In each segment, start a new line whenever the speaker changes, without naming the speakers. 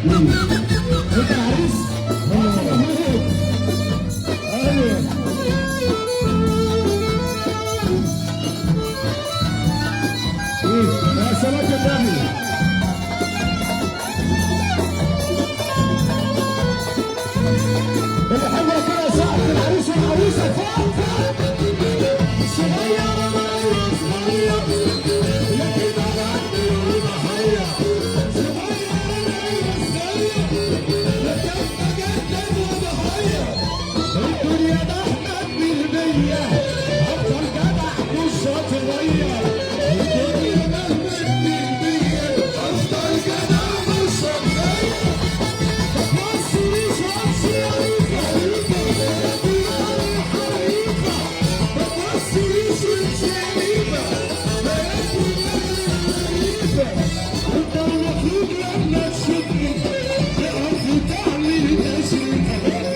انت العريس؟ ايوه يا سلام النبي. الحلوه كده ساعة العريس والعروسه فوق صغير صغير لكن انا عندي ضحيه الدنيا ده احمد بالمية افضل جدع بصوت صغير الدنيا ده احمد بالمية افضل جدع بصوت صغير مصر شمسي حريفة حريفة مصر شمسي حريفة حريفة انت المفروض لما تشوفني تعرف تعمل تشريفة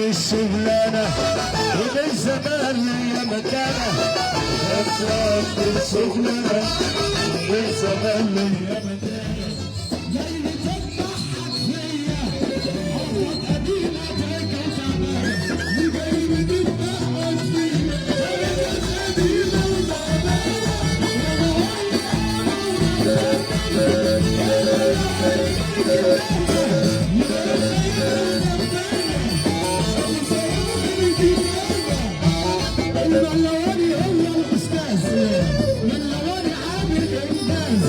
الشغلانة ومن زمان يا مكانة أطلع الشغلانة من زمان يا مكانة ليلة تضحك فيا عوض قديمة ترجع تعبانة وجاي بتضحك فيا ليلة قديمة الملواني هو الاستاذ ملواني عامل انجاز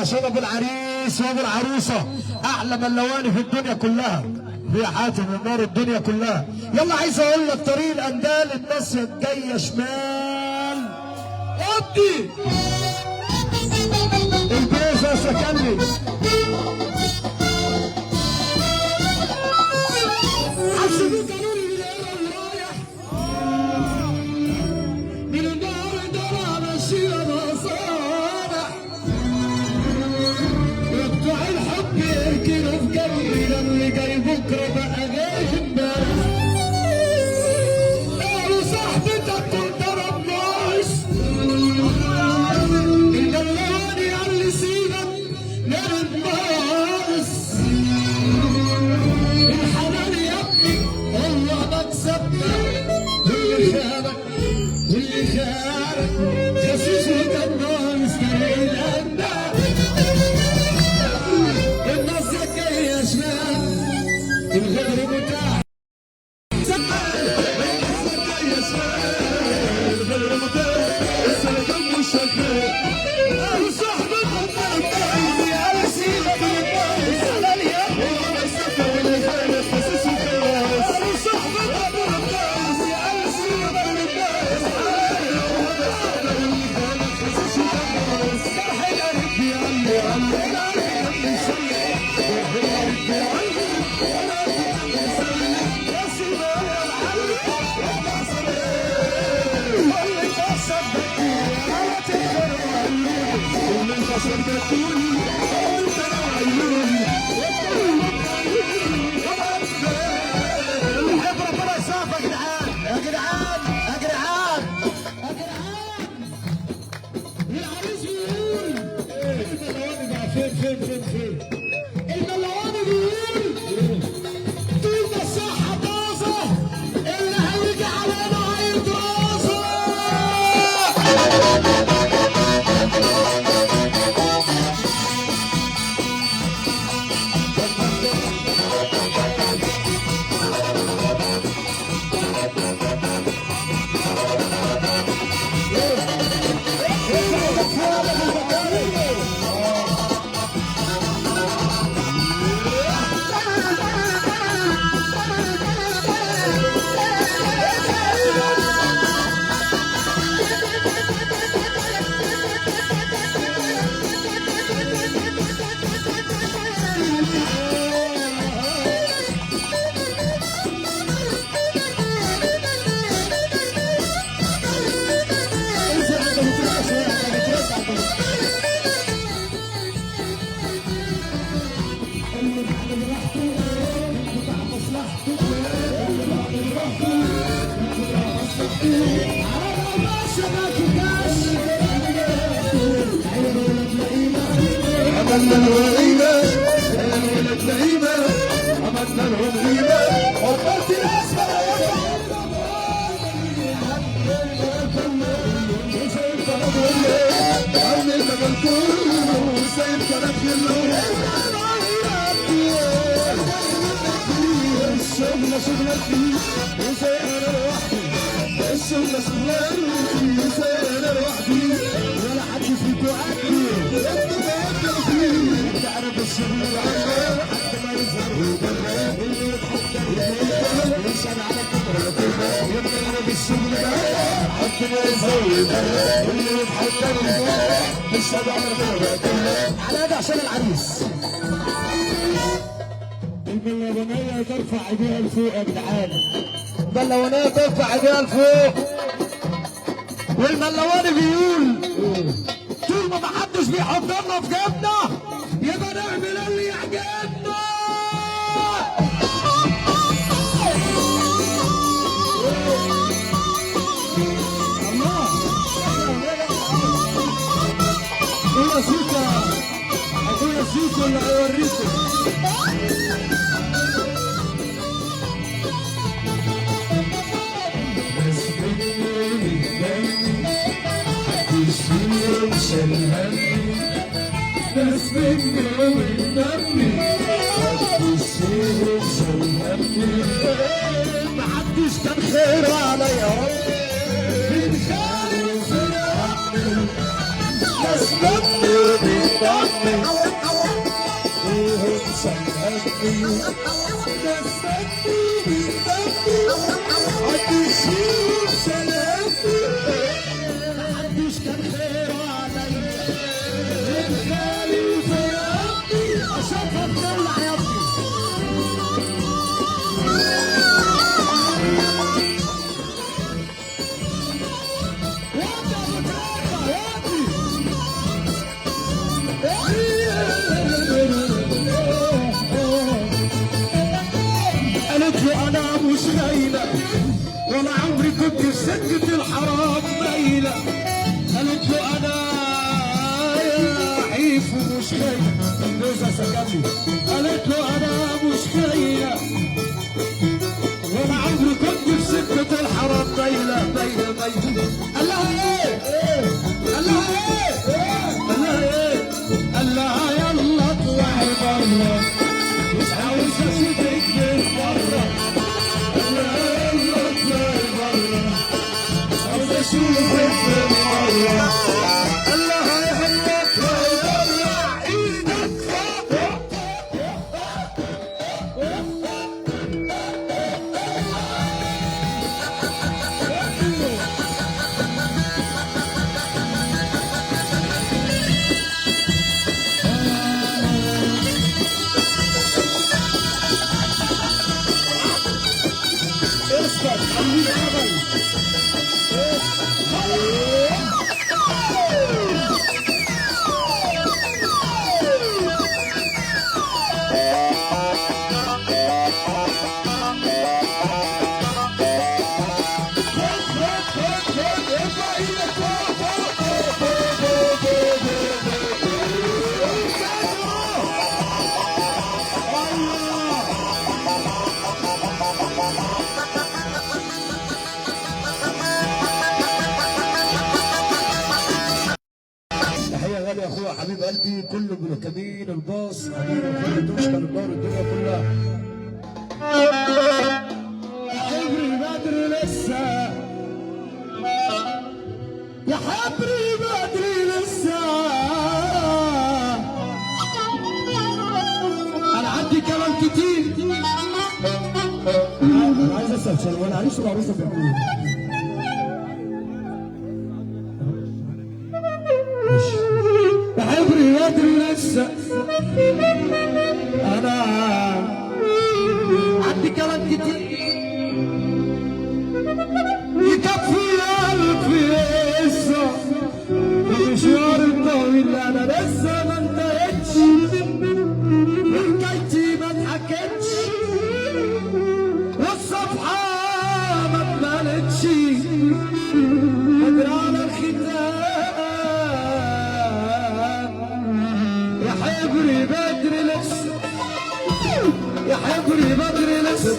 عشان ابو العريس وابو العروسه احلى ملواني في الدنيا كلها يا حاتم النار الدنيا كلها. يلا عايز اقول لك طريق الاندال الناصيه جايه شمال ودي البيزا سكنلي حسبوك قالوا لي من رايح من النار دار ماشي مصالح بتوع الحب يركنوا في قلبي للي جاي بكره بقى جاي امبارح قالوا صاحبتك كنت رباش الجلاني قال لي سيبك نرد مارس الحلال يا ابني والله مكسبنا واللي خانك واللي خانك خسيس وكان مستريح الأندال الناس جايه شمال الغدر بتاعك فين الملواني بيقول طول ما الصحة طازة اللي هيجي علينا هيترازة عملنا الغيبة ولد لعيبة عملنا لهم غيبة وقلت الأسفل وسايب طلب والله عامل مجال كله وسايب طلب كله الشغل شغلك فيه وسايب أنا لوحدي الشغل شغلك فيه وسايب أنا لوحدي ولا حد فيكو قدي تعرف الشغل العمال حتى ما يظهر ويبرر اللي يتحط يشهد على كبره يعرف الشغل العمال حتى ما يظهر ويبرر اللي يتحط يشهد على كبره على ده عشان العريس البلوانية ترفع ايديها لفوق يا جدعان البلوانية ترفع ايديها لفوق والملواني بيقول طول ما محدش بيحط لنا في جيبنا يبقى نعمل اللي يعجبنا الله اخويا سيكا اخويا سيكا اللي هيوريكم ناس مني ومني هتبصيهم سلمني محدش كان خير عليا من خالي وفرقني ناس دمي ومن دمي وانسى همي ناس دمي ومن دمي هتشيل سلامي محدش كان خيره عليا من خالي في ربي اشوفها تطلع يا ابني قالت له انا مش خايله ولا عمري كنت في سكه الحرام مايله قالت له انا عيف ومش خايله جوزها سكتني قالت له انا مش خايله ولا عمري كنت في سكه الحرام مايله مايله مايله قال لها ايه؟ قال لها ايه؟ قال لها ايه؟ قال لها يلا اطلعي بره مش عاوز اشوفك من بره قال لها يلا اطلعي بره مش عاوز اشوفك من بره قال لها يلا اطلعي بره ايدك فوق اسكت خليك هبل تحية غالية يا اخويا حبيب قلبي كل مركبين الباص حبيبي كل تشكر الدار الدنيا كلها يا حبري بدري لسه يا حبري بدري لسه انا عندي كلام كتير انا عايز اسال سؤال وانا عريس العروسه بيعملوا ايه؟ يا حبري بدري لسه انا عندي كلام كتير يكفي ألف قصة المشوار الطويل انا لسه ما انتهتش وحكايتي ما اتحكتش والصفحة ما اتملتش قادر على الختام يا حبري بدري لسه يا حبري بدري لسه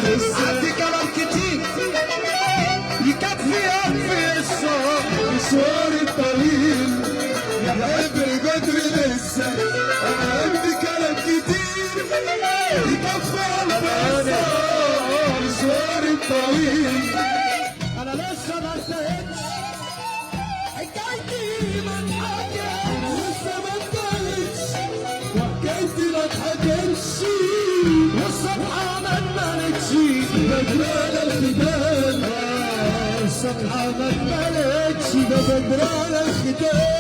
لسه عندي كلام كتير يكفي ألف قصة مشوار الطويل يا حبري بدري لسه أنا عندي كلام كتير يكفي ألف قصة مشوار الطويل أنا لسه ما انتهتش حكايتي ما اتحكتش لسه ما انتهتش وحكايتي ما اتحكتش والصفحة ما اتملتش بدرانة الختام الصفحة ما اتملتش بدرانة الختام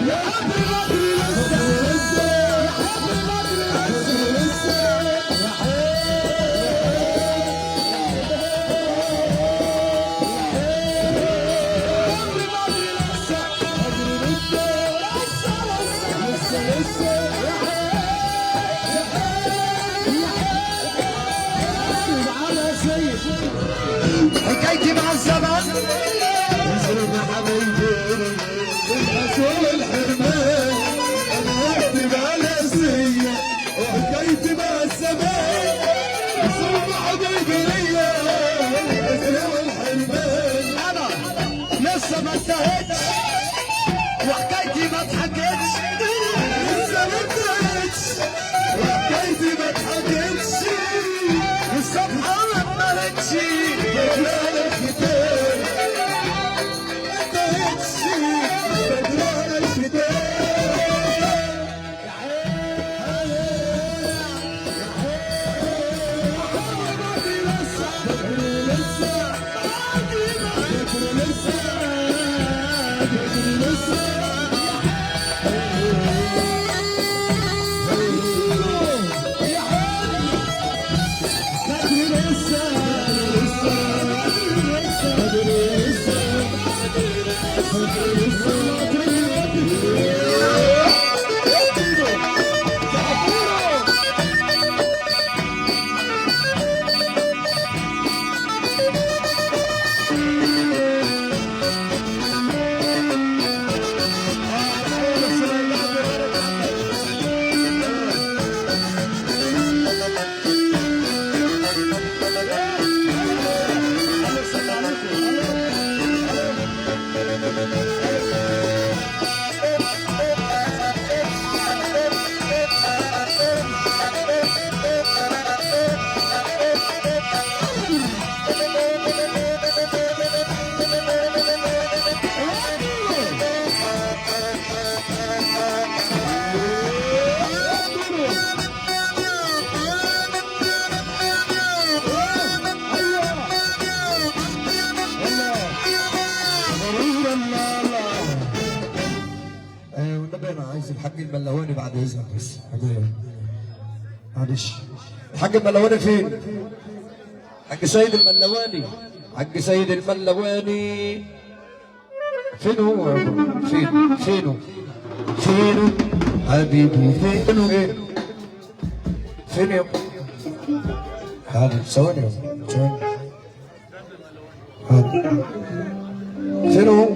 يا حبري بدري لسه يا حبري بدري لسه يا حكايتي مع الزمن يزرق حبيبي الحاج الملواني بعد اذنك بس. معلش الحاج الملواني فين؟ حاج سيد الملواني، حاج سيد الملواني فين هو؟ فينه حبيبي فينه؟ فين يا حاضر ثواني فين هو؟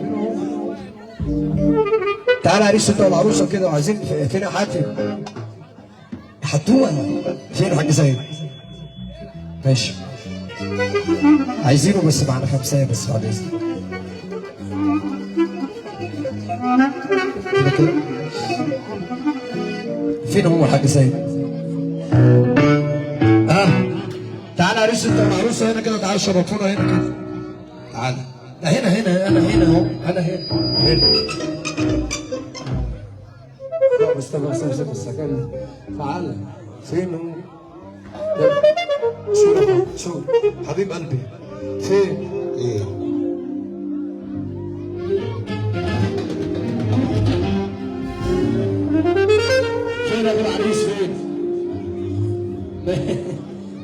تعالى عريس انت والعروسه كده وعايزين فين يا حاتم؟ حطوها فين يا حاج سيد؟ ماشي عايزينه بس معنا 5 بس بعد اذنك. فين هو الحاج سيد؟ تعالى عريس انت والعروسه هنا كده، تعالى شرفونا هنا كده. تعالى هنا انا هنا اهو، انا هنا بس تعالى فين هو؟ شو حبيب قلبي فين؟ ايه فين ابو العريس فين؟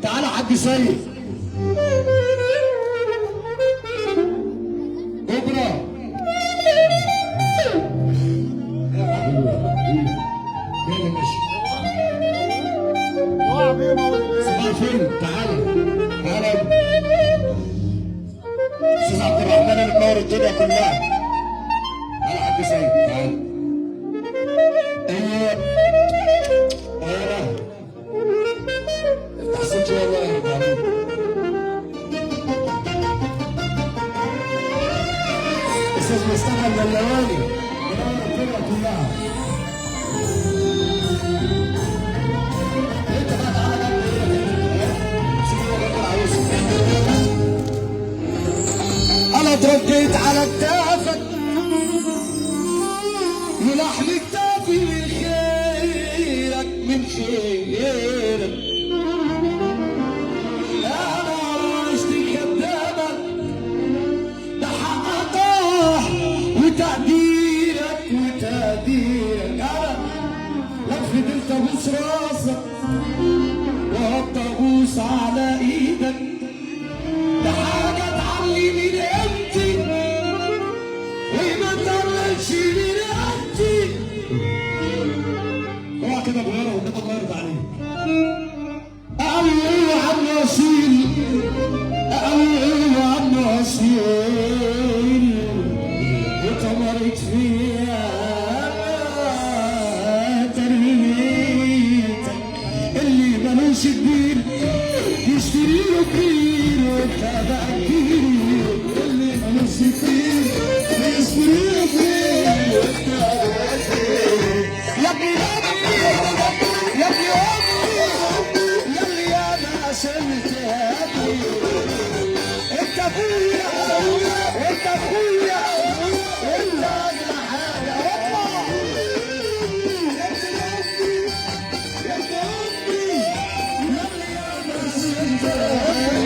تعالى حاج سيد كبرى فين؟ تعالى استاذ عبد الرحمن اللي منور الدنيا كلها. تعالى حاج سيد تعالى. افتح صوت شويه والله يا حبيبي. استاذ مصطفى الملواني منور الدنيا كلها. انا اتركيت على كتافك ولحم كتافي من خيرك من خيرك. انا عشت خدامك ده حقك وتقديرك انا لا فضلت ابوس راسك وهبط ابوس على ايدك. ده حاجه تعلي من قيمتي وما تقللش من قيمتي. اوعى كده بغيره قدام الله يرضى عليك. قوي عم اصيل قوي عم اصيل وتمرت فيها تربيتك اللي ملوش كبير يشتري له كبير وتابع كبير اللي ملوش كبير يشتري له كبير وتابع كبير. يا ابني يا ابني يا اللي انا شلت هاتي انت اخويا انت اخويا انت اجمل حاجه. اطلع يا امي يا اللي انا شلت هاتي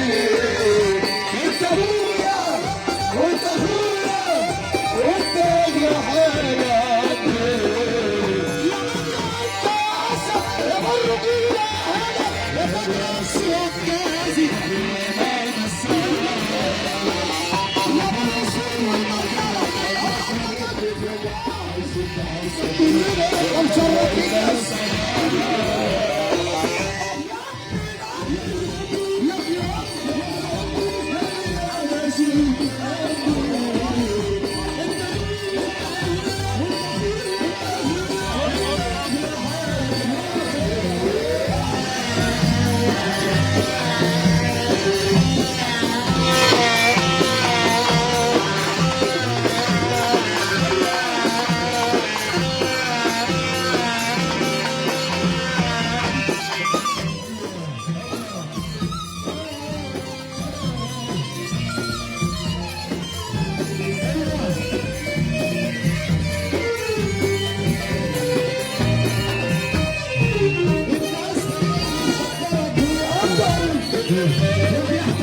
انت اخويا وانت اخويا وانت اجمل حاجه. Yeah.